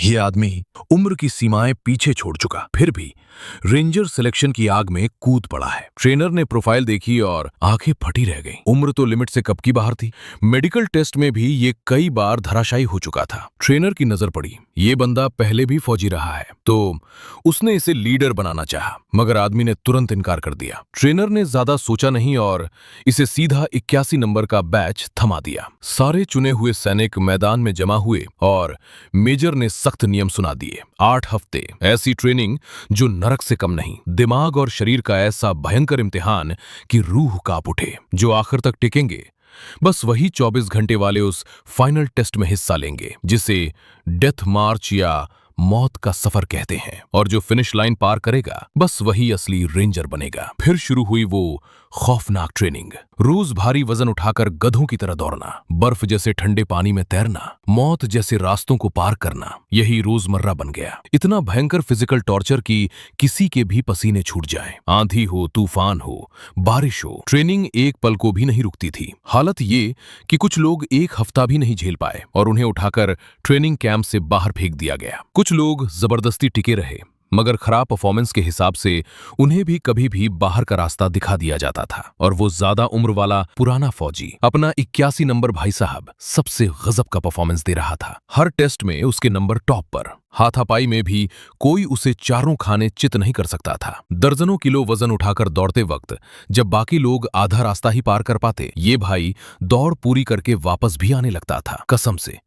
ये आदमी उम्र की सीमाएं पीछे छोड़ चुका, फिर भी रेंजर सिलेक्शन की आग में कूद पड़ा है। ट्रेनर ने प्रोफाइल देखी और आंखें फटी रह गईं। उम्र तो लिमिट से कब की बाहर थी। मेडिकल टेस्ट में भी ये कई बार धराशायी हो चुका था। ट्रेनर की नजर पड़ी, ये बंदा पहले भी फौजी रहा है, तो उसने इसे लीडर बनाना चाहा, मगर आदमी ने तुरंत इनकार कर दिया। ट्रेनर ने ज्यादा सोचा नहीं और इसे सीधा 81 नंबर का बैच थमा दिया। सारे चुने हुए सैनिक मैदान में जमा हुए और मेजर ने सख्त नियम सुना दिए। 8 हफ्ते ऐसी ट्रेनिंग जो नरक से कम नहीं, दिमाग और शरीर का ऐसा भयंकर इम्तिहान कि रूह कांप उठे। जो आखिर तक टिकेंगे, बस वही 24 घंटे वाले उस फाइनल टेस्ट में हिस्सा लेंगे, जिसे डेथ मार्च या मौत का सफर कहते हैं। और जो फिनिश लाइन पार करेगा, बस वही असली रेंजर बनेगा। फिर शुरू हुई वो खौफनाक ट्रेनिंग। रोज भारी वजन उठाकर गधों की तरह दौड़ना, बर्फ जैसे ठंडे पानी में तैरना, मौत जैसे रास्तों को पार करना, यही रोजमर्रा बन गया। इतना भयंकर फिजिकल टॉर्चर कि किसी के भी पसीने छूट जाएं। आंधी हो, तूफान हो, बारिश हो, ट्रेनिंग एक पल को भी नहीं रुकती थी। हालत ये कि कुछ लोग एक हफ्ता भी नहीं झेल पाए और उन्हें उठाकर ट्रेनिंग कैंप से बाहर फेंक दिया गया। कुछ लोग जबरदस्ती टिके रहे, मगर खराब परफॉर्मेंस के हिसाब से उन्हें भी कभी भी बाहर का रास्ता दिखा दिया जाता था। और वो ज्यादा उम्र वाला पुराना फौजी, अपना 81 नंबर भाई साहब, सबसे गजब का परफॉर्मेंस दे रहा था। हर टेस्ट में उसके नंबर टॉप पर। हाथापाई में भी कोई उसे चारों खाने चित नहीं कर सकता था। दर्जनों किलो वजन उठाकर दौड़ते वक्त जब बाकी लोग आधा रास्ता ही पार कर पाते, ये भाई दौड़ पूरी करके वापस भी आने लगता था। कसम से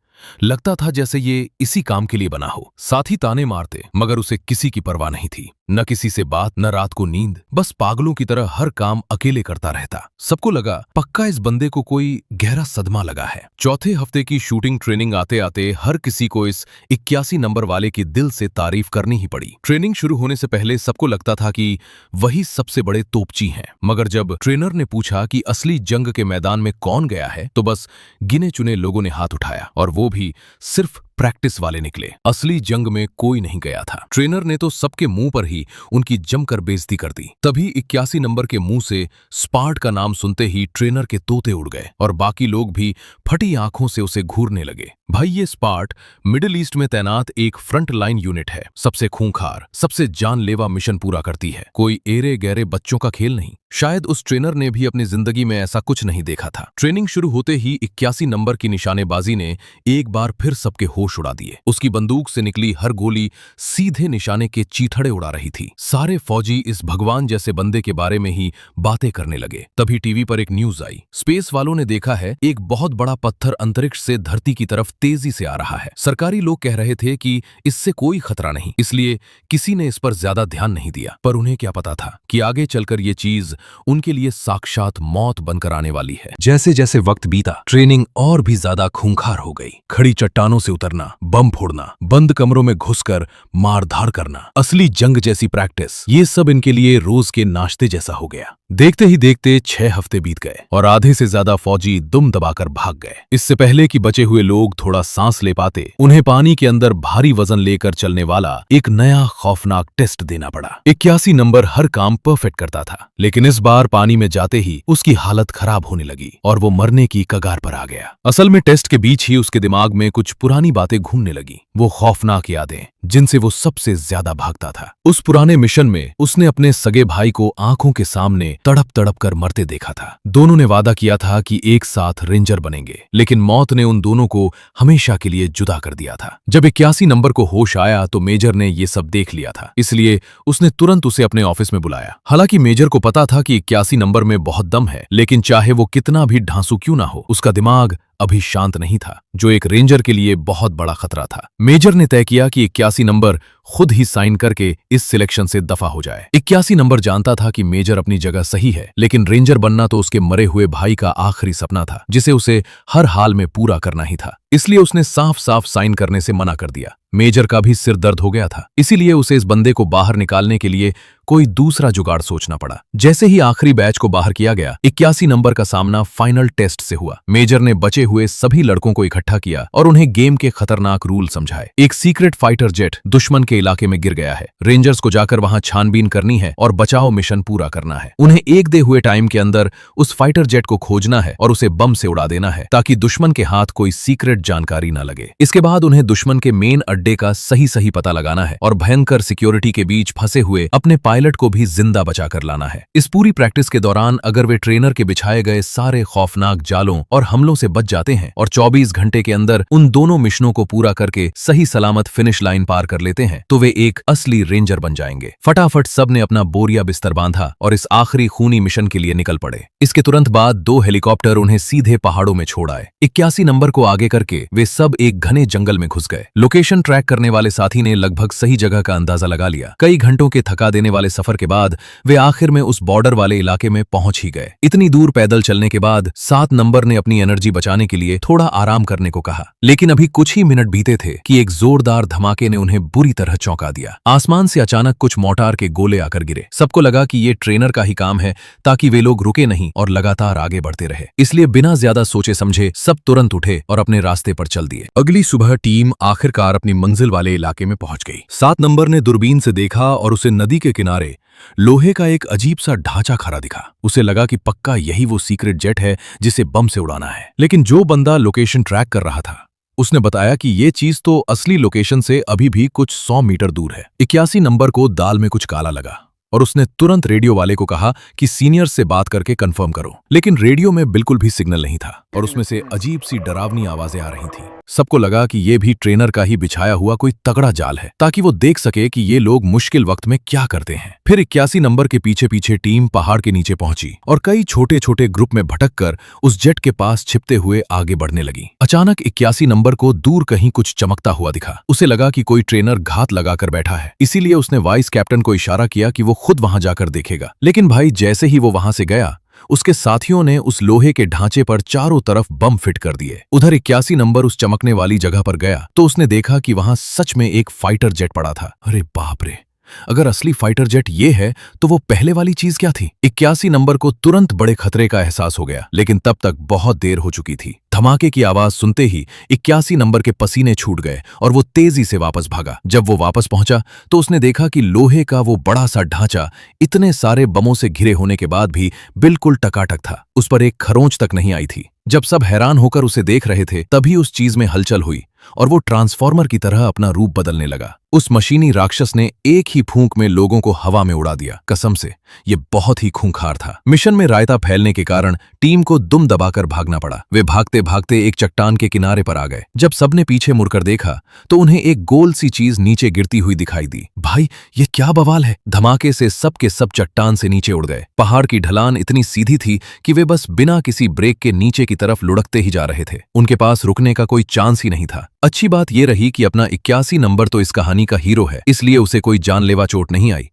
लगता था जैसे ये इसी काम के लिए बना हो। साथी ताने मारते, मगर उसे किसी की परवाह नहीं थी। न किसी से बात, न रात को नींद, बस पागलों की तरह हर काम अकेले करता रहता। सबको लगा पक्का इस बंदे को कोई गहरा सदमा लगा है। चौथे हफ्ते की शूटिंग ट्रेनिंग आते आते हर किसी को इस 81 नंबर वाले की दिल से तारीफ करनी ही पड़ी। ट्रेनिंग शुरू होने से पहले सबको लगता था कि वही सबसे बड़े तोपची हैं, मगर जब ट्रेनर ने पूछा कि असली जंग के मैदान में कौन गया है, तो बस गिने चुने लोगों ने हाथ उठाया, और वो भी सिर्फ प्रैक्टिस वाले निकले। असली जंग में कोई नहीं गया था। ट्रेनर ने तो सबके मुंह पर ही उनकी जमकर बेइज्जती कर दी। तभी 81 नंबर के मुंह से स्पार्ट का नाम सुनते ही ट्रेनर के तोते उड़ गए और बाकी लोग भी फटी आंखों से उसे घूरने लगे। भाई, ये स्पार्ट मिडिल ईस्ट में तैनात एक फ्रंट लाइन यूनिट है। सबसे खूंखार, सबसे जानलेवा मिशन पूरा करती है। कोई एरे गहरे बच्चों का खेल नहीं। शायद उस ट्रेनर ने भी अपनी जिंदगी में ऐसा कुछ नहीं देखा था। ट्रेनिंग शुरू होते ही 81 नंबर की निशानेबाजी ने एक बार फिर सबके होश उड़ा दिए। उसकी बंदूक से निकली हर गोली सीधे निशाने के चीथड़े उड़ा रही थी। सारे फौजी इस भगवान जैसे बंदे के बारे में ही बातें करने लगे। तभी टीवी पर एक न्यूज आई। स्पेस वालों ने देखा है एक बहुत बड़ा पत्थर अंतरिक्ष से धरती की तरफ तेजी से आ रहा है। सरकारी लोग कह रहे थे कि इससे कोई खतरा नहीं, इसलिए किसी ने इस पर ज्यादा ध्यान नहीं दिया। पर उन्हें क्या पता था कि आगे चलकर ये चीज उनके लिए साक्षात मौत बनकर आने वाली है। जैसे जैसे वक्त बीता, ट्रेनिंग और भी ज्यादा खूंखार हो गई। खड़ी चट्टानों से उतरना, बम फोड़ना, बंद कमरों में घुसकर मारधार करना, असली जंग जैसी प्रैक्टिस, ये सब इनके लिए रोज के नाश्ते जैसा हो गया। देखते ही देखते 6 हफ्ते बीत गए और आधे से ज्यादा फौजी दुम दबाकर भाग गए। इससे पहले कि बचे हुए लोग थोड़ा सांस ले पाते, उन्हें पानी के अंदर भारी वजन लेकर चलने वाला एक नया खौफनाक टेस्ट देना पड़ा। 81 नंबर हर काम परफेक्ट करता था, लेकिन इस बार पानी में जाते ही उसकी हालत खराब होने लगी और वो मरने की कगार पर आ गया। असल में टेस्ट के बीच ही उसके दिमाग में कुछ पुरानी बातें घूमने लगी, वो खौफनाक यादें जिनसे वो सबसे ज्यादा भागता था। उस पुराने मिशन में उसने अपने सगे भाई को आंखों के सामने तड़प तड़प कर मरते देखा था। दोनों ने वादा किया था कि एक साथ रेंजर बनेंगे, लेकिन मौत ने उन दोनों को हमेशा के लिए जुदा कर दिया था। जब 81 नंबर को होश आया तो मेजर ने ये सब देख लिया था, इसलिए उसने तुरंत उसे अपने ऑफिस में बुलाया। हालांकि मेजर को पता था कि 81 नंबर में बहुत दम है, लेकिन चाहे वो कितना भी ढांसू क्यों ना हो, उसका दिमाग अभी शांत नहीं था, जो एक रेंजर के लिए बहुत बड़ा खतरा था। मेजर ने तय किया कि 81 नंबर खुद ही साइन करके इस सिलेक्शन से दफा हो जाए। 81 नंबर जानता था कि मेजर अपनी जगह सही है, लेकिन रेंजर बनना तो उसके मरे हुए भाई का आखिरी सपना था, जिसे उसे हर हाल में पूरा करना ही था। इसलिए उसने साफ साफ साइन करने से मना कर दिया। मेजर का भी सिर दर्द हो गया था, इसीलिए उसे इस बंदे को बाहर निकालने के लिए कोई दूसरा जुगाड़ सोचना पड़ा। जैसे ही आखिरी बैच को बाहर किया गया, 81 नंबर का सामना फाइनल टेस्ट से हुआ। मेजर ने बचे हुए सभी लड़कों को इकट्ठा किया और उन्हें गेम के खतरनाक रूल समझाए। एक सीक्रेट फाइटर जेट दुश्मन के इलाके में गिर गया है। रेंजर्स को जाकर वहां छानबीन करनी है और बचाव मिशन पूरा करना है। उन्हें एक दे हुए टाइम के अंदर उस फाइटर जेट को खोजना है और उसे बम से उड़ा देना है, ताकि दुश्मन के हाथ कोई सीक्रेट सीक्रेट जानकारी न लगे। इसके बाद उन्हें दुश्मन के मेन अड्डे का सही पता लगाना है और भयंकर सिक्योरिटी के बीच फंसे हुए अपने पायलट को भी जिंदा बचाकर लाना है। इस पूरी प्रैक्टिस के दौरान अगर वे ट्रेनर के बिछाए गए सारे खौफनाक जालों और हमलों से बच जाते हैं और 24 घंटे के अंदर उन दोनों मिशनों को पूरा करके सही सलामत फिनिश लाइन पार कर लेते हैं तो वे एक असली रेंजर बन जाएंगे। फटाफट सबने अपना बोरिया बिस्तर बांधा और इस आखिरी खूनी मिशन के लिए निकल पड़े। इसके तुरंत बाद 2 हेलीकॉप्टर उन्हें सीधे पहाड़ों में छोड़ आए। 81 नंबर को आगे करके वे सब एक घने जंगल में घुस गए। लोकेशन ट्रैक करने वाले साथी ने लगभग सही जगह का अंदाजा लगा लिया। कई घंटों के थका देने वाले सफर के बाद वे आखिर में उस बॉर्डर वाले इलाके में पहुंच ही गए। इतनी दूर पैदल चलने के बाद 7 नंबर ने अपनी एनर्जी बचाने के लिए थोड़ा आराम करने को कहा, लेकिन अभी कुछ ही मिनट बीते थे कि एक जोरदार धमाके ने उन्हें बुरी तरह चौंका दिया। आसमान से अचानक कुछ मोर्टार के गोले आकर गिरे। सबको लगा कि ये ट्रेनर का ही काम है ताकि वे लोग रुके नहीं और लगातार आगे बढ़ते रहे। इसलिए बिना ज्यादा सोचे समझे सब तुरंत उठे और अपने रास्ते पर चल दिए। अगली सुबह टीम आखिरकार अपनी मंजिल वाले इलाके में पहुंच गई। 7 नंबर ने दूरबीन से देखा और उसे नदी के किनारे लोहे का एक अजीब सा ढांचा खड़ा दिखा। उसे लगा कि पक्का यही वो सीक्रेट जेट है जिसे बम से उड़ाना है। लेकिन जो बंदा लोकेशन ट्रैक कर रहा था उसने बताया कि ये चीज तो असली लोकेशन से अभी भी कुछ 100 मीटर दूर है। 81 नंबर को दाल में कुछ काला लगा और उसने तुरंत रेडियो वाले को कहा कि सीनियर से बात करके कंफर्म करो। लेकिन रेडियो में बिल्कुल भी सिग्नल नहीं था और उसमें से अजीब सी डरावनी आवाजें आ रही थीं। सबको लगा कि ये भी ट्रेनर का ही बिछाया हुआ कोई तगड़ा जाल है ताकि वो देख सके कि ये लोग मुश्किल वक्त में क्या करते हैं। फिर 81 नंबर के पीछे पीछे टीम पहाड़ के नीचे पहुंची और कई छोटे छोटे ग्रुप में भटककर उस जेट के पास छिपते हुए आगे बढ़ने लगी। अचानक 81 नंबर को दूर कहीं कुछ चमकता हुआ दिखा। उसे लगा कि कोई ट्रेनर घात लगाकर बैठा है, इसीलिए उसने वाइस कैप्टन को इशारा किया कि वो खुद वहां जाकर देखेगा। लेकिन भाई जैसे ही वो वहां से गया उसके साथियों ने उस लोहे के ढांचे पर चारों तरफ बम फिट कर दिए। उधर 81 नंबर उस चमकने वाली जगह पर गया तो उसने देखा कि वहां सच में एक फाइटर जेट पड़ा था। अरे बाप रे, अगर असली फाइटर जेट ये है तो वो पहले वाली चीज क्या थी? 81 नंबर को तुरंत बड़े खतरे का एहसास हो गया, लेकिन तब तक बहुत देर हो चुकी थी। धमाके की आवाज सुनते ही 81 नंबर के पसीने छूट गए और वो तेजी से वापस भागा। जब वो वापस पहुंचा तो उसने देखा कि लोहे का वो बड़ा सा ढांचा इतने सारे बमों से घिरे होने के बाद भी बिल्कुल टकाटक था। उस पर एक खरोंच तक नहीं आई थी। जब सब हैरान होकर उसे देख रहे थे तभी उस चीज में हलचल हुई और वो ट्रांसफॉर्मर की तरह अपना रूप बदलने लगा। उस मशीनी राक्षस ने एक ही फूंक में लोगों को हवा में उड़ा दिया। कसम से ये बहुत ही खूंखार था। मिशन में रायता फैलने के कारण टीम को दुम दबाकर भागना पड़ा। वे भागते भागते एक चट्टान के किनारे पर आ गए। जब सबने पीछे मुड़कर देखा तो उन्हें एक गोल सी चीज नीचे गिरती हुई दिखाई दी। भाई ये क्या बवाल है? धमाके से सब के सब चट्टान से नीचे उड़ गए। पहाड़ की ढलान इतनी सीधी थी कि वे बस बिना किसी ब्रेक के नीचे की तरफ लुढ़कते ही जा रहे थे। उनके पास रुकने का कोई चांस ही नहीं था। अच्छी बात यह रही कि अपना 81 नंबर तो इस कहानी का हीरो है, इसलिए उसे कोई जानलेवा चोट नहीं आई।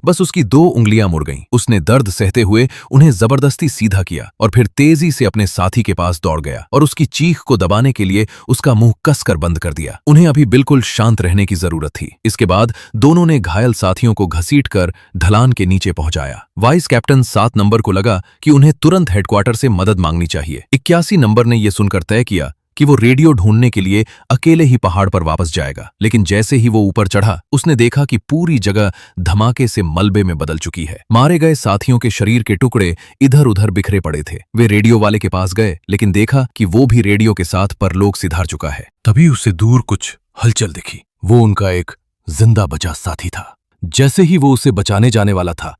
बस उसकी 2 उंगलियां मुड़ गईं। उसने दर्द सहते हुए उन्हें जबरदस्ती सीधा किया और फिर तेजी से अपने साथी के पास दौड़ गया और उसकी चीख को दबाने के लिए उसका मुंह कसकर बंद कर दिया। उन्हें अभी बिल्कुल शांत रहने की जरूरत थी। इसके बाद दोनों ने घायल साथियों को घसीटकर ढलान के नीचे पहुंचाया। वाइस कैप्टन 7 नंबर को लगा कि उन्हें तुरंत हेडक्वार्टर से मदद मांगनी चाहिए। 81 नंबर ने यह सुनकर तय किया कि वो रेडियो ढूंढने के लिए अकेले ही पहाड़ पर वापस जाएगा। लेकिन जैसे ही वो ऊपर चढ़ा उसने देखा कि पूरी जगह धमाके से मलबे में बदल चुकी है। मारे गए साथियों के शरीर के टुकड़े इधर उधर बिखरे पड़े थे। वे रेडियो वाले के पास गए लेकिन देखा कि वो भी रेडियो के साथ परलोक सिधार चुका है। तभी उसे दूर कुछ हलचल दिखी। वो उनका एक जिंदा बचा साथी था। जैसे ही वो उसे बचाने जाने वाला था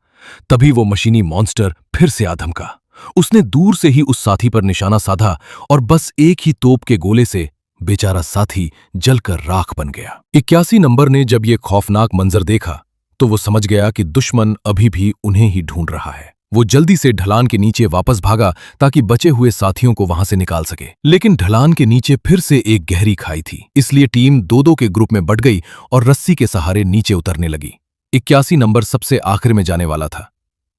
तभी वो मशीनी मॉन्स्टर फिर से आ धमका। उसने दूर से ही उस साथी पर निशाना साधा और बस एक ही तोप के गोले से बेचारा साथी जलकर राख बन गया। 81 नंबर ने जब ये खौफनाक मंजर देखा तो वो समझ गया कि दुश्मन अभी भी उन्हें ही ढूंढ रहा है। वो जल्दी से ढलान के नीचे वापस भागा ताकि बचे हुए साथियों को वहां से निकाल सके। लेकिन ढलान के नीचे फिर से एक गहरी खाई थी, इसलिए टीम 2-2 के ग्रुप में बंट गई और रस्सी के सहारे नीचे उतरने लगी। 81 नंबर सबसे आखिर में जाने वाला था,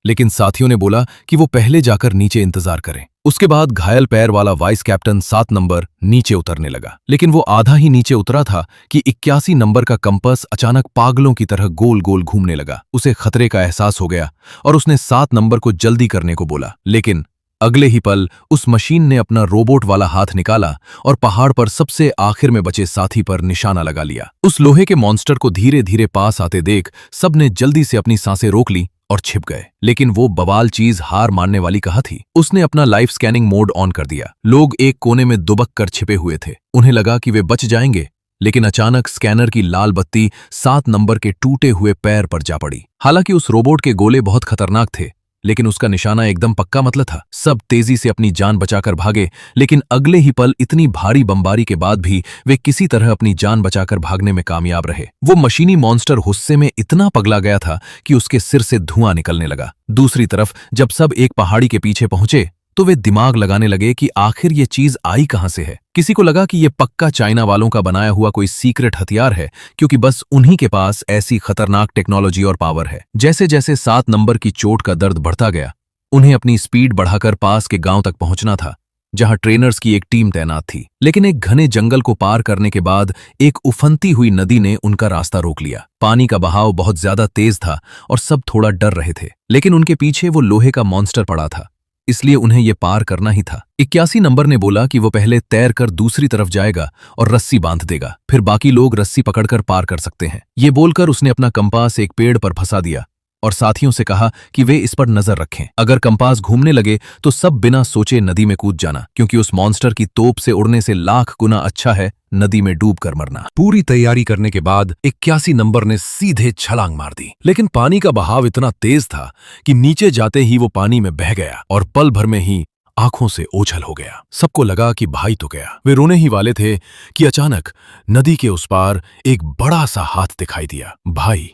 लेकिन साथियों ने बोला कि वो पहले जाकर नीचे इंतजार करें। उसके बाद घायल पैर वाला वाइस कैप्टन 7 नंबर नीचे उतरने लगा। लेकिन वो आधा ही नीचे उतरा था कि 81 नंबर का कंपास अचानक पागलों की तरह गोल गोल घूमने लगा। उसे खतरे का एहसास हो गया और उसने 7 नंबर को जल्दी करने को बोला। लेकिन अगले ही पल उस मशीन ने अपना रोबोट वाला हाथ निकाला और पहाड़ पर सबसे आखिर में बचे साथी पर निशाना लगा लिया। उस लोहे के मॉन्स्टर को धीरे धीरे पास आते देख सबने जल्दी से अपनी सांसें रोक ली और छिप गए। लेकिन वो बवाल चीज हार मानने वाली कहाँ थी? उसने अपना लाइफ स्कैनिंग मोड ऑन कर दिया। लोग एक कोने में दुबक कर छिपे हुए थे। उन्हें लगा कि वे बच जाएंगे, लेकिन अचानक स्कैनर की लाल बत्ती 7 नंबर के टूटे हुए पैर पर जा पड़ी। हालांकि उस रोबोट के गोले बहुत खतरनाक थे, लेकिन उसका निशाना एकदम पक्का मतला था। सब तेजी से अपनी जान बचाकर भागे, लेकिन अगले ही पल इतनी भारी बमबारी के बाद भी वे किसी तरह अपनी जान बचाकर भागने में कामयाब रहे। वो मशीनी मॉन्स्टर गुस्से में इतना पगला गया था कि उसके सिर से धुआं निकलने लगा। दूसरी तरफ जब सब एक पहाड़ी के पीछे पहुंचे तो वे दिमाग लगाने लगे कि आखिर ये चीज आई कहां से है। किसी को लगा कि ये पक्का चाइना वालों का बनाया हुआ कोई सीक्रेट हथियार है, क्योंकि बस उन्हीं के पास ऐसी खतरनाक टेक्नोलॉजी और पावर है। जैसे जैसे 7 नंबर की चोट का दर्द बढ़ता गया, उन्हें अपनी स्पीड बढ़ाकर पास के गांव तक पहुंचना था, जहां ट्रेनर्स की एक टीम तैनात थी। लेकिन एक घने जंगल को पार करने के बाद एक उफनती हुई नदी ने उनका रास्ता रोक लिया। पानी का बहाव बहुत ज्यादा तेज था और सब थोड़ा डर रहे थे, लेकिन उनके पीछे वो लोहे का मॉन्स्टर पड़ा था, इसलिए उन्हें ये पार करना ही था। 81 नंबर ने बोला कि वो पहले तैर कर दूसरी तरफ जाएगा और रस्सी बांध देगा, फिर बाकी लोग रस्सी पकड़कर पार कर सकते हैं। ये बोलकर उसने अपना कंपास एक पेड़ पर फंसा दिया और साथियों से कहा कि वे इस पर नजर रखें। अगर कंपास घूमने लगे तो सब बिना सोचे नदी में कूद जाना, क्योंकि उस मॉन्स्टर की तोप से उड़ने से लाख गुना अच्छा है नदी में डूब कर मरना। पूरी तैयारी करने के बाद 81 नंबर ने सीधे छलांग मार दी, लेकिन पानी का बहाव इतना तेज था कि नीचे जाते ही वो पानी में बह गया और पल भर में ही आंखों से ओझल हो गया। सबको लगा कि भाई तो गया। वे रोने ही वाले थे कि अचानक नदी के उस पार एक बड़ा सा हाथ दिखाई दिया। भाई,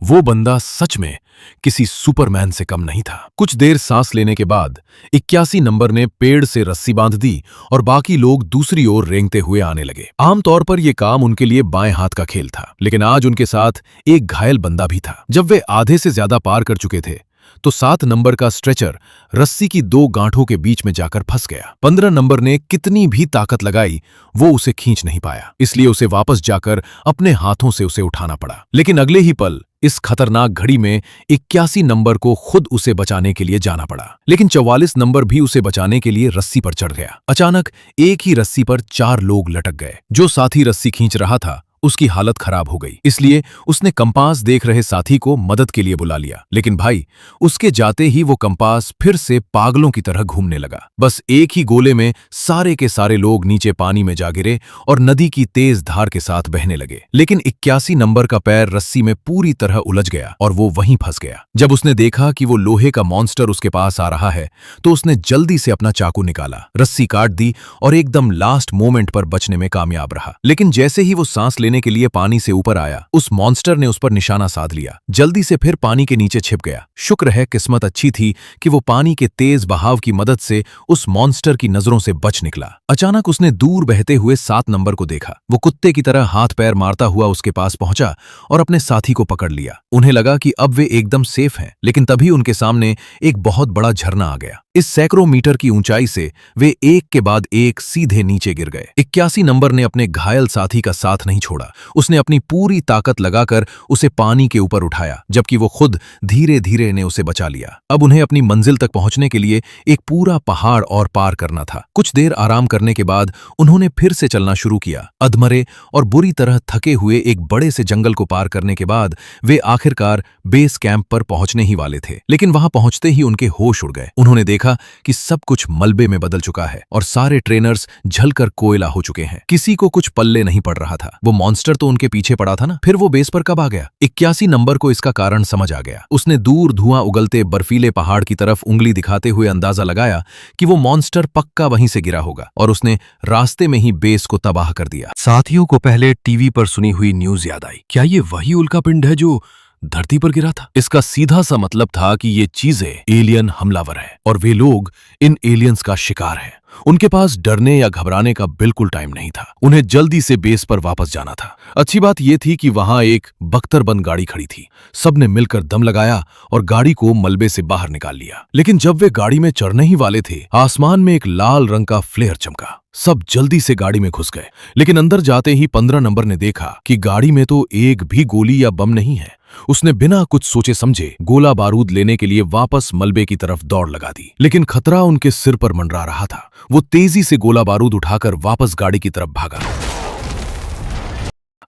वो बंदा सच में किसी सुपरमैन से कम नहीं था। कुछ देर सांस लेने के बाद 81 नंबर ने पेड़ से रस्सी बांध दी और बाकी लोग दूसरी ओर रेंगते हुए आने लगे। आमतौर पर यह काम उनके लिए बाएं हाथ का खेल था, लेकिन आज उनके साथ एक घायल बंदा भी था। जब वे आधे से ज्यादा पार कर चुके थे तो 7 नंबर का स्ट्रेचर रस्सी की 2 गांठों के बीच में जाकर फंस गया। 15 नंबर ने कितनी भी ताकत लगाई, वो उसे खींच नहीं पाया, इसलिए उसे वापस जाकर अपने हाथों से उसे उठाना पड़ा। लेकिन अगले ही पल इस खतरनाक घड़ी में 81 नंबर को खुद उसे बचाने के लिए जाना पड़ा। लेकिन 44 नंबर भी उसे बचाने के लिए रस्सी पर चढ़ गया। अचानक एक ही रस्सी पर 4 लोग लटक गए। जो साथी रस्सी खींच रहा था उसकी हालत खराब हो गई, इसलिए उसने कंपास देख रहे साथी को मदद के लिए बुला लिया। लेकिन भाई, उसके जाते ही वो कंपास फिर से पागलों की तरह घूमने लगा। बस एक ही गोले में सारे के सारे लोग नीचे पानी में जा गिरे और नदी की तेज धार के साथ बहने लगे। लेकिन 81 नंबर का पैर रस्सी में पूरी तरह उलझ गया और वो वहीं फंस गया। जब उसने देखा कि वो लोहे का मॉन्स्टर उसके पास आ रहा है तो उसने जल्दी से अपना चाकू निकाला, रस्सी काट दी और एकदम लास्ट मोमेंट पर बचने में कामयाब रहा। लेकिन जैसे ही वो सांस लेने के लिए पानी से ऊपर आया, उस मॉन्स्टर ने उस पर निशाना साध लिया। जल्दी से फिर पानी के नीचे छिप गया। शुक्र है किस्मत अच्छी थी कि वो पानी के तेज बहाव की मदद से उस मॉन्स्टर की नजरों से बच निकला। अचानक उसने दूर बहते हुए 7 नंबर को देखा। वो कुत्ते की तरह हाथ पैर मारता हुआ उसके पास पहुंचा और अपने साथी को पकड़ लिया। उन्हें लगा कि अब वे एकदम सेफ हैं, लेकिन तभी उनके सामने एक बहुत बड़ा झरना आ गया। इस सैकड़ों मीटर की ऊंचाई से वे एक के बाद एक सीधे नीचे गिर गए। 81 नंबर ने अपने घायल साथी का साथ नहीं छोड़ा। उसने अपनी पूरी ताकत लगाकर उसे पानी के ऊपर उठाया, जबकि वो खुद धीरे धीरे ने उसे बचा लिया। अब उन्हें अपनी मंजिल तक पहुंचने के लिए एक पूरा पहाड़ और पार करना था। कुछ देर आराम करने के बाद उन्होंने फिर से चलना शुरू किया। अधमरे और बुरी तरह थके हुए एक बड़े से जंगल को पार करने के बाद वे आखिरकार बेस कैंप पर पहुंचने ही वाले थे। लेकिन वहां पहुंचते ही उनके होश उड़ गए। उन्होंने देखा कि सब कुछ मलबे में बदल चुका है और सारे ट्रेनर्स जलकर कोयला हो चुके हैं। किसी को कुछ पल्ले नहीं पड़ रहा था। वो मॉन्स्टर तो उनके पीछे पड़ा था ना, फिर वो बेस पर कब आ गया? 81 नंबर को इसका कारण समझ आ गया। उसने दूर धुआं उगलते बर्फीले पहाड़ की तरफ उंगली दिखाते हुए अंदाजा लगाया कि वो मॉन्स्टर पक्का वहीं से गिरा होगा और उसने रास्ते में ही बेस को तबाह कर दिया। साथियों को पहले टीवी पर सुनी हुई न्यूज याद आई। क्या ये वही उल्कापिंड है जो धरती पर गिरा था? इसका सीधा सा मतलब था कि ये चीजें एलियन हमलावर हैं और वे लोग इन एलियंस का शिकार हैं। उनके पास डरने या घबराने का बिल्कुल टाइम नहीं था। उन्हें जल्दी से बेस पर वापस जाना था। अच्छी बात यह थी कि वहां एक बख्तरबंद गाड़ी खड़ी थी। सबने मिलकर दम लगाया और गाड़ी को मलबे से बाहर निकाल लिया। लेकिन जब वे गाड़ी में चढ़ने ही वाले थे, आसमान में एक लाल रंग का फ्लेयर चमका। सब जल्दी से गाड़ी में घुस गए, लेकिन अंदर जाते ही 15 नंबर ने देखा कि गाड़ी में तो एक भी गोली या बम नहीं है। उसने बिना कुछ सोचे समझे गोला बारूद लेने के लिए वापस मलबे की तरफ दौड़ लगा दी। लेकिन खतरा उनके सिर पर मंडरा रहा था। वो तेजी से गोला बारूद उठाकर वापस गाड़ी की तरफ भागा।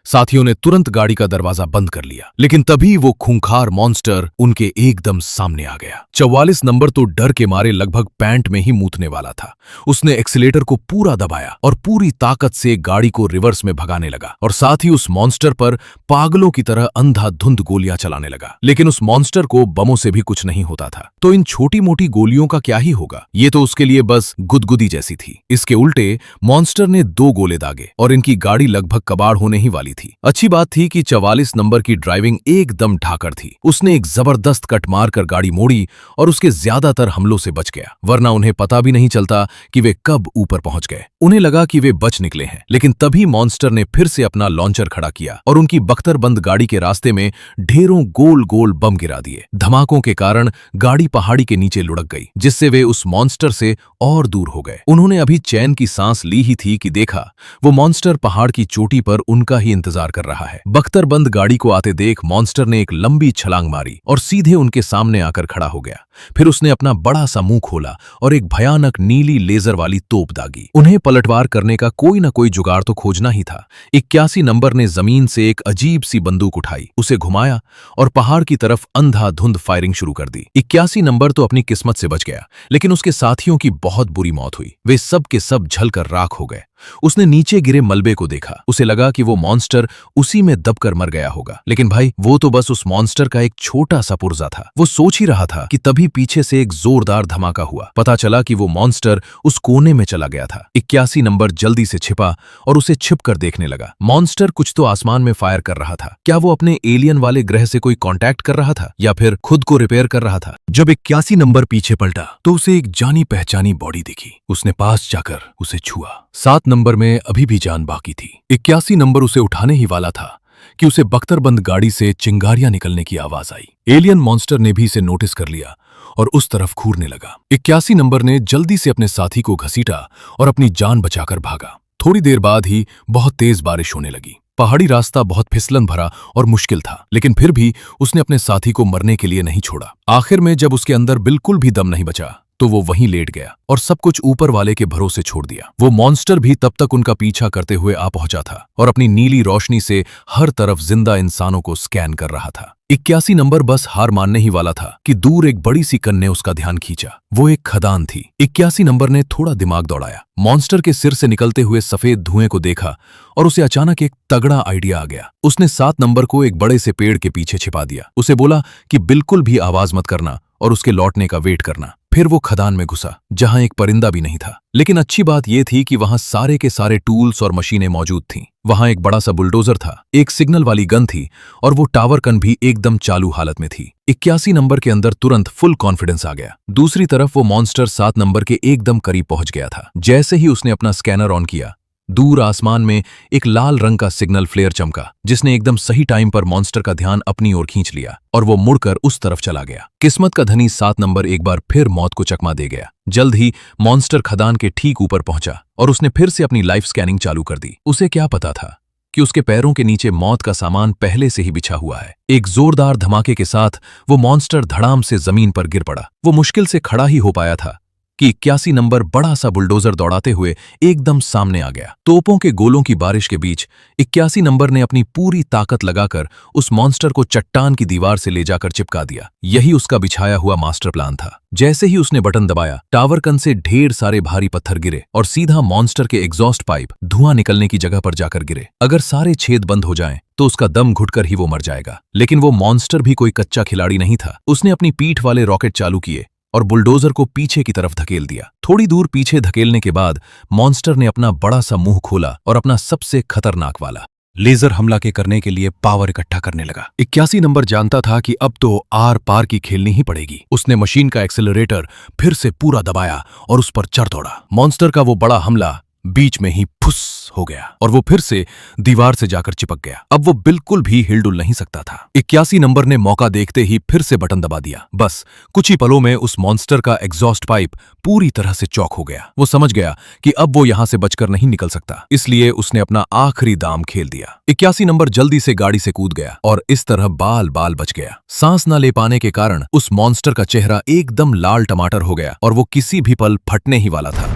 साथियों ने तुरंत गाड़ी का दरवाजा बंद कर लिया, लेकिन तभी वो खूंखार मॉन्स्टर उनके एकदम सामने आ गया। 44 नंबर तो डर के मारे लगभग पैंट में ही मूतने वाला था। उसने एक्सीलेटर को पूरा दबाया और पूरी ताकत से गाड़ी को रिवर्स में भगाने लगा और साथ ही उस मॉन्स्टर पर पागलों की तरह अंधाधुंध गोलियां चलाने लगा। लेकिन उस मॉन्स्टर को बमों से भी कुछ नहीं होता था, तो इन छोटी मोटी गोलियों का क्या ही होगा, ये तो उसके लिए बस गुदगुदी जैसी थी। इसके उल्टे मॉन्स्टर ने 2 गोले दागे और इनकी गाड़ी लगभग कबाड़ होने ही वाली थी। अच्छी बात थी कि 44 नंबर की ड्राइविंग एकदम ठाकर थी। उसने एक जबरदस्त कट मारकर गाड़ी मोड़ी और उसके ज्यादातर हमलों से बच गया, वरना उन्हें पता भी नहीं चलता कि वे कब ऊपर पहुंच गए। उन्हें लगा कि वे बच निकले हैं, लेकिन तभी मॉन्स्टर ने फिर से अपना लॉन्चर खड़ा किया और उनकी बख्तरबंद गाड़ी के रास्ते में ढेरों गोल गोल बम गिरा दिए। धमाकों के कारण गाड़ी पहाड़ी के नीचे लुढ़क गई, जिससे वे उस मॉन्स्टर से और दूर हो गए। उन्होंने अभी चैन की सांस ली ही थी कि देखा वो मॉन्स्टर पहाड़ की चोटी पर उनका ही इंतजार कर रहा है। बख्तरबंद गाड़ी को आते देख मॉन्स्टर ने एक लंबी छलांग मारी और सीधे उनके सामने आकर खड़ा हो गया। फिर उसने अपना बड़ा सा मुंह खोला और एक भयानक नीली लेजर वाली तोप दागी। उन्हें पलटवार करने का कोई ना कोई जुगाड़ तो खोजना ही था। 81 नंबर ने जमीन से एक अजीब सी बंदूक उठाई, उसे घुमाया और पहाड़ की तरफ अंधाधुंध फायरिंग शुरू कर दी। 81 नंबर तो अपनी किस्मत से बच गया, लेकिन उसके साथियों की बहुत बुरी मौत हुई। वे सब के सब जलकर राख हो गए। उसने नीचे गिरे मलबे को देखा। उसे लगा कि वो मॉन्स्टर उसी में दबकर मर गया होगा, लेकिन भाई वो तो बस उस मॉन्स्टर का एक छोटा सा पुर्जा था। वो सोच ही रहा था कि तभी पीछे से एक जोरदार धमाका हुआ। पता चला कि वो मॉन्स्टर उस कोने में चला गया था। 81 नंबर जल्दी से छिपा और उसे छिप कर देखने लगा। मॉन्स्टर कुछ तो आसमान में फायर कर रहा था। क्या वो अपने एलियन वाले ग्रह से कोई कांटेक्ट कर रहा था या फिर खुद को रिपेयर कर रहा था? जब 81 नंबर पीछे पलटा तो उसे एक जानी पहचानी बॉडी दिखी। उसने पास जाकर उसे छुआ। 7 नंबर में अभी भी जान बाकी थी। 81 नंबर उसे उठाने ही वाला था कि उसे बख्तरबंद गाड़ी से चिंगारियां निकलने की आवाज आई। एलियन मॉन्स्टर ने भी इसे नोटिस कर लिया और उस तरफ घूरने लगा। 81 नंबर ने जल्दी से अपने साथी को घसीटा और अपनी जान बचाकर भागा। थोड़ी देर बाद ही बहुत तेज बारिश होने लगी। पहाड़ी रास्ता बहुत फिसलन भरा और मुश्किल था, लेकिन फिर भी उसने अपने साथी को मरने के लिए नहीं छोड़ा। आखिर में जब उसके अंदर बिल्कुल भी दम नहीं बचा तो वो वहीं लेट गया और सब कुछ ऊपर वाले के भरोसे छोड़ दिया। वो मॉन्स्टर भी तब तक उनका पीछा करते हुए आ पहुंचा था और अपनी नीली रोशनी से हर तरफ जिंदा इंसानों को स्कैन कर रहा था। 81 नंबर बस हार मानने ही वाला था कि दूर एक बड़ी सी कन ने उसका ध्यान खींचा। वो एक खदान थी। 81 नंबर ने थोड़ा दिमाग दौड़ाया, मॉन्स्टर के सिर से निकलते हुए सफेद धुएं को देखा और उसे अचानक एक तगड़ा आइडिया आ गया। उसने 7 नंबर को एक बड़े से पेड़ के पीछे छिपा दिया। उसे बोला कि बिल्कुल भी आवाज मत करना और उसके लौटने का वेट करना। फिर वो खदान में घुसा जहां एक परिंदा भी नहीं था, लेकिन अच्छी बात यह थी कि वहां सारे के सारे टूल्स और मशीनें मौजूद थीं। वहां एक बड़ा सा बुलडोजर था, एक सिग्नल वाली गन थी और वो टावर गन भी एकदम चालू हालत में थी। 81 नंबर के अंदर तुरंत फुल कॉन्फिडेंस आ गया। दूसरी तरफ वो मॉन्स्टर 7 नंबर के एकदम करीब पहुंच गया था। जैसे ही उसने अपना स्कैनर ऑन किया, दूर आसमान में एक लाल रंग का सिग्नल फ्लेयर चमका, जिसने एकदम सही टाइम पर मॉन्स्टर का ध्यान अपनी ओर खींच लिया और वो मुड़कर उस तरफ चला गया। किस्मत का धनी 7 नंबर एक बार फिर मौत को चकमा दे गया। जल्द ही मॉन्स्टर खदान के ठीक ऊपर पहुंचा और उसने फिर से अपनी लाइफ स्कैनिंग चालू कर दी। उसे क्या पता था कि उसके पैरों के नीचे मौत का सामान पहले से ही बिछा हुआ है। एक जोरदार धमाके के साथ वो मॉन्स्टर धड़ाम से जमीन पर गिर पड़ा। वो मुश्किल से खड़ा ही हो पाया था कि 81 नंबर बड़ा सा बुलडोजर दौड़ाते हुए एकदम सामने आ गया। तोपों के गोलों की बारिश के बीच 81 नंबर ने अपनी पूरी ताकत लगाकर उस मॉन्स्टर को चट्टान की दीवार से ले जाकर चिपका दिया। यही उसका बिछाया हुआ मास्टर प्लान था। जैसे ही उसने बटन दबाया, टावर कन से ढेर सारे भारी पत्थर गिरे और सीधा मॉन्स्टर के एग्जॉस्ट पाइप धुआं निकलने की जगह पर जाकर गिरे। अगर सारे छेद बंद हो जाएं, तो उसका दम घुटकर ही वो मर जाएगा। लेकिन वो मॉन्स्टर भी कोई कच्चा खिलाड़ी नहीं था। उसने अपनी पीठ वाले रॉकेट चालू किए और बुलडोजर को पीछे की तरफ धकेल दिया। थोड़ी दूर पीछे धकेलने के बाद मॉन्स्टर ने अपना बड़ा सा मुंह खोला और अपना सबसे खतरनाक वाला लेजर हमला के करने के लिए पावर इकट्ठा करने लगा। 81 नंबर जानता था कि अब तो आर पार की खेलनी ही पड़ेगी। उसने मशीन का एक्सेलरेटर फिर से पूरा दबाया और उस पर चढ़ दौड़ा। मॉन्स्टर का वो बड़ा हमला बीच में ही फुस हो गया और वो फिर से दीवार से जाकर चिपक गया। अब वो बिल्कुल भी हिलडुल नहीं सकता था। 81 नंबर ने मौका देखते ही फिर से बटन दबा दिया। बस कुछ ही पलों में उस मॉन्स्टर का एग्जॉस्ट पाइप पूरी तरह से चौक हो गया। वो समझ गया कि अब वो यहां से बचकर नहीं निकल सकता, इसलिए उसने अपना आखिरी दाम खेल दिया। 81 नंबर जल्दी से गाड़ी से कूद गया और इस तरह बाल बाल बच गया। सांस न ले पाने के कारण उस मॉन्स्टर का चेहरा एकदम लाल टमाटर हो गया और वो किसी भी पल फटने ही वाला था।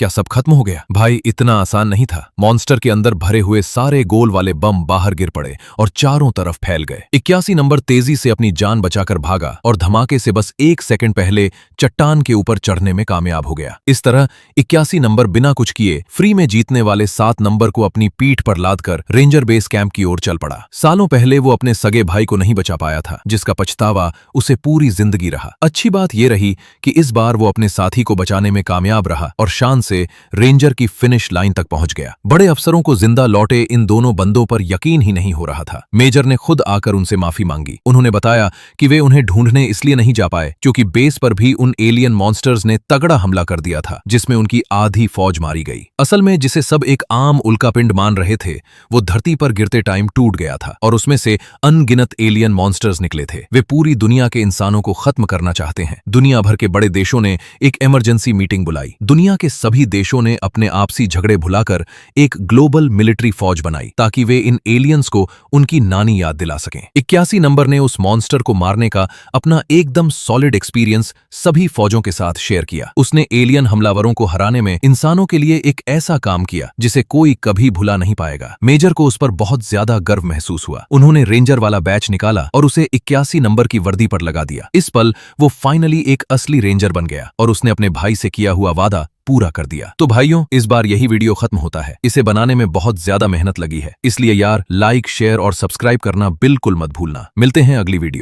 क्या सब खत्म हो गया? भाई इतना आसान नहीं था। मॉन्स्टर के अंदर भरे हुए सारे गोल वाले बम बाहर गिर पड़े और चारों तरफ फैल गए। 81 नंबर तेजी से अपनी जान बचाकर भागा और धमाके से बस 1 सेकंड पहले चट्टान के ऊपर चढ़ने में कामयाब हो गया। इस तरह 81 नंबर बिना कुछ किए फ्री में जीतने वाले 7 नंबर को अपनी पीठ पर लादकर रेंजर बेस कैंप की ओर चल पड़ा। सालों पहले वो अपने सगे भाई को नहीं बचा पाया था, जिसका पछतावा उसे पूरी जिंदगी रहा। अच्छी बात यह रही कि इस बार वो अपने साथी को बचाने में कामयाब रहा और शान से रेंजर की फिनिश लाइन तक पहुंच गया। बड़े अफसरों को जिंदा लौटे इन दोनों बंदों पर यकीन ही नहीं हो रहा था। मेजर ने खुद आकर उनसे माफी मांगी। उन्होंने बताया कि वे उन्हें ढूंढने इसलिए नहीं जा पाए क्योंकि बेस पर भी उन एलियन मॉन्स्टर्स ने तगड़ा हमला कर दिया था, जिसमें उनकी आधी फौज मारी गई। असल में जिसे सब एक आम उल्कापिंड मान रहे थे, वो धरती पर गिरते टाइम टूट गया था और उसमें से अनगिनत एलियन मॉन्स्टर्स निकले थे। वे पूरी दुनिया के इंसानों को खत्म करना चाहते हैं। दुनिया भर के बड़े देशों ने एक इमरजेंसी मीटिंग बुलाई। दुनिया के सभी देशों ने अपने आपसी झगड़े भुलाकर एक ग्लोबल मिलिट्री फौज बनाई ताकि वे इन एलियंस को उनकी नानी याद दिला सकें। 81 नंबर ने उस मॉन्स्टर को मारने का अपना एकदम सॉलिड एक्सपीरियंस सभी फौजों के साथ शेयर किया। उसने एलियन हमलावरों को हराने में इंसानों के लिए एक ऐसा काम किया जिसे कोई कभी भुला नहीं पाएगा। मेजर को उस पर बहुत ज्यादा गर्व महसूस हुआ। उन्होंने रेंजर वाला बैच निकाला और उसे 81 नंबर की वर्दी पर लगा दिया। इस पल वो फाइनली एक असली रेंजर बन गया और उसने अपने भाई से किया हुआ वादा पूरा कर दिया। तो भाइयों, इस बार यही वीडियो खत्म होता है। इसे बनाने में बहुत ज्यादा मेहनत लगी है, इसलिए यार लाइक, शेयर और सब्सक्राइब करना बिल्कुल मत भूलना। मिलते हैं अगली वीडियो।